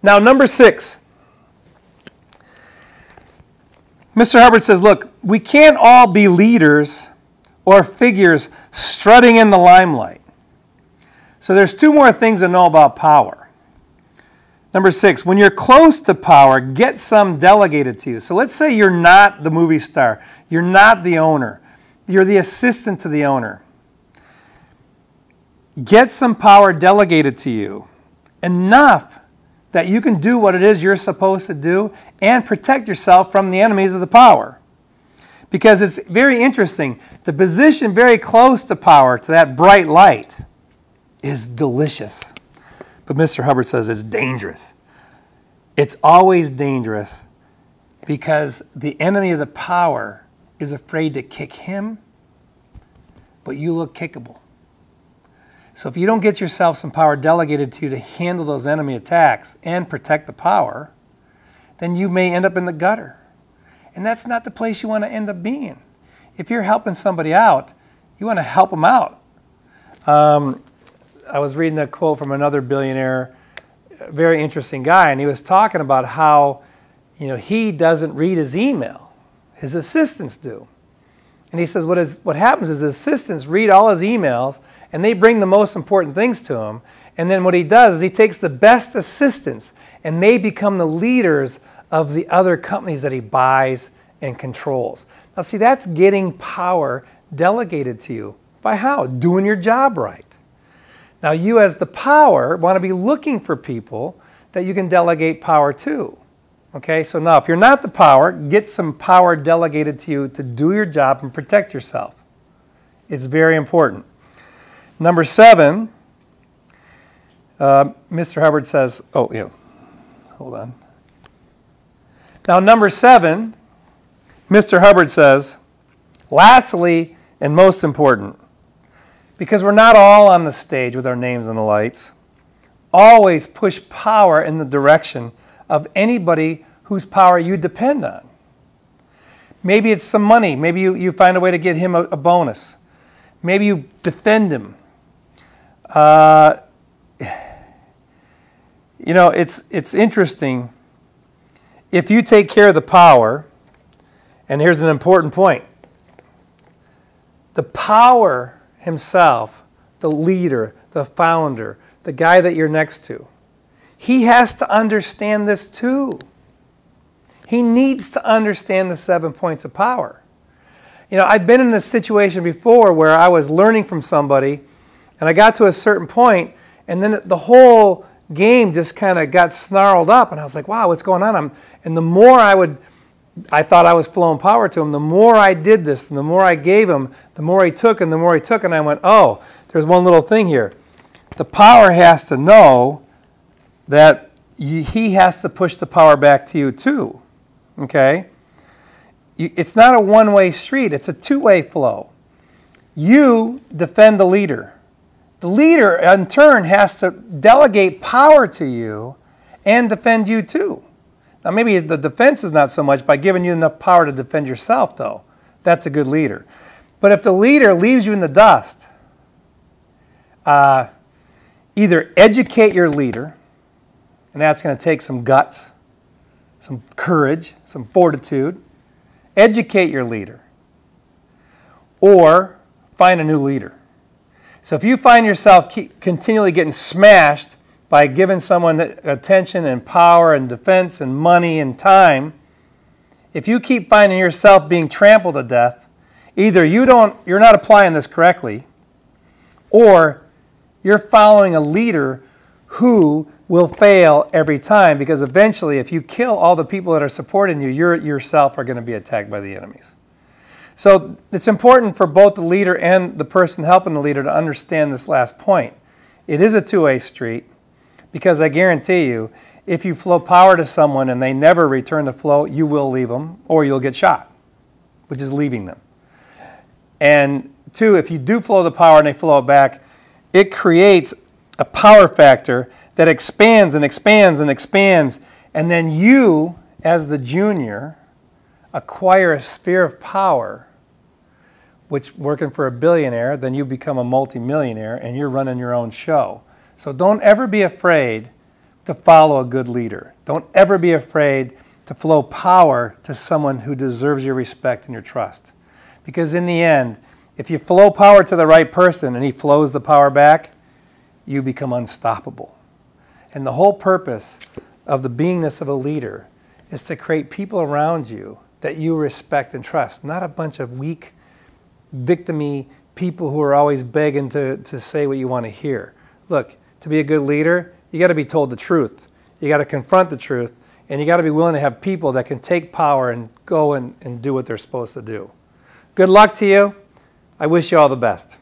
Now, number 6. Mr. Hubbard says, look, we can't all be leaders or figures strutting in the limelight. So there's 2 more things to know about power. Number 6, when you're close to power, get some delegated to you. So let's say you're not the movie star. You're not the owner. You're the assistant to the owner. Get some power delegated to you. Enough that you can do what it is you're supposed to do and protect yourself from the enemies of the power. Because it's very interesting. The position very close to power, to that bright light, is delicious. But Mr. Hubbard says it's dangerous. It's always dangerous because the enemy of the power is afraid to kick him, but you look kickable. So if you don't get yourself some power delegated to you to handle those enemy attacks and protect the power, then you may end up in the gutter. And that's not the place you want to end up being. If you're helping somebody out, you want to help them out. I was reading a quote from another billionaire, a very interesting guy, and he was talking about how, he doesn't read his email. His assistants do. And he says what happens is his assistants read all his emails, and they bring the most important things to him. And then what he does is he takes the best assistants, and they become the leaders of the other companies that he buys and controls. Now see, that's getting power delegated to you. By how? Doing your job right. Now you as the power want to be looking for people that you can delegate power to. Okay, so now if you're not the power, get some power delegated to you to do your job and protect yourself. It's very important. Number 7, Mr. Hubbard says, hold on. Now number 7, Mr. Hubbard says, lastly and most important, because we're not all on the stage with our names in the lights, always push power in the direction of anybody whose power you depend on. Maybe it's some money. Maybe you find a way to get him a bonus. Maybe you defend him. It's interesting. If you take care of the power, and here's an important point, the power himself, the leader, the founder, the guy that you're next to, he has to understand this too. He needs to understand the 7 points of power. I've been in this situation before where I was learning from somebody, and I got to a certain point, and then the whole game just kind of got snarled up, and I was like, wow, what's going on? And the more I thought I was flowing power to him, the more I did this, and the more I gave him, the more he took, and the more he took, and I went, oh, there's one little thing here. The power has to know that he has to push the power back to you too, okay? It's not a one-way street, it's a two-way flow. You defend the leader. The leader, in turn, has to delegate power to you and defend you too. Now, maybe the defense is not so much by giving you enough power to defend yourself, though. That's a good leader. But if the leader leaves you in the dust, either educate your leader, and that's going to take some guts, some courage, some fortitude. Educate your leader, or find a new leader. So if you find yourself continually getting smashed by giving someone attention and power and defense and money and time, if you keep finding yourself being trampled to death, either you're not applying this correctly, or you're following a leader who will fail every time, because eventually if you kill all the people that are supporting you, you yourself are going to be attacked by the enemies. So it's important for both the leader and the person helping the leader to understand this last point. It is a two-way street, because I guarantee you, if you flow power to someone and they never return the flow, you will leave them, or you'll get shot, which is leaving them. And 2, if you do flow the power and they flow it back, it creates a power factor that expands and expands and expands, and then you, as the junior, acquire a sphere of power, which, working for a billionaire, then you become a multimillionaire and you're running your own show. So don't ever be afraid to follow a good leader. Don't ever be afraid to flow power to someone who deserves your respect and your trust. Because in the end, if you flow power to the right person and he flows the power back, you become unstoppable. And the whole purpose of the beingness of a leader is to create people around you that you respect and trust, not a bunch of weak, victim-y people who are always begging to say what you want to hear. Look, to be a good leader, you got to be told the truth. You got to confront the truth, and you got to be willing to have people that can take power and go and do what they're supposed to do. Good luck to you. I wish you all the best.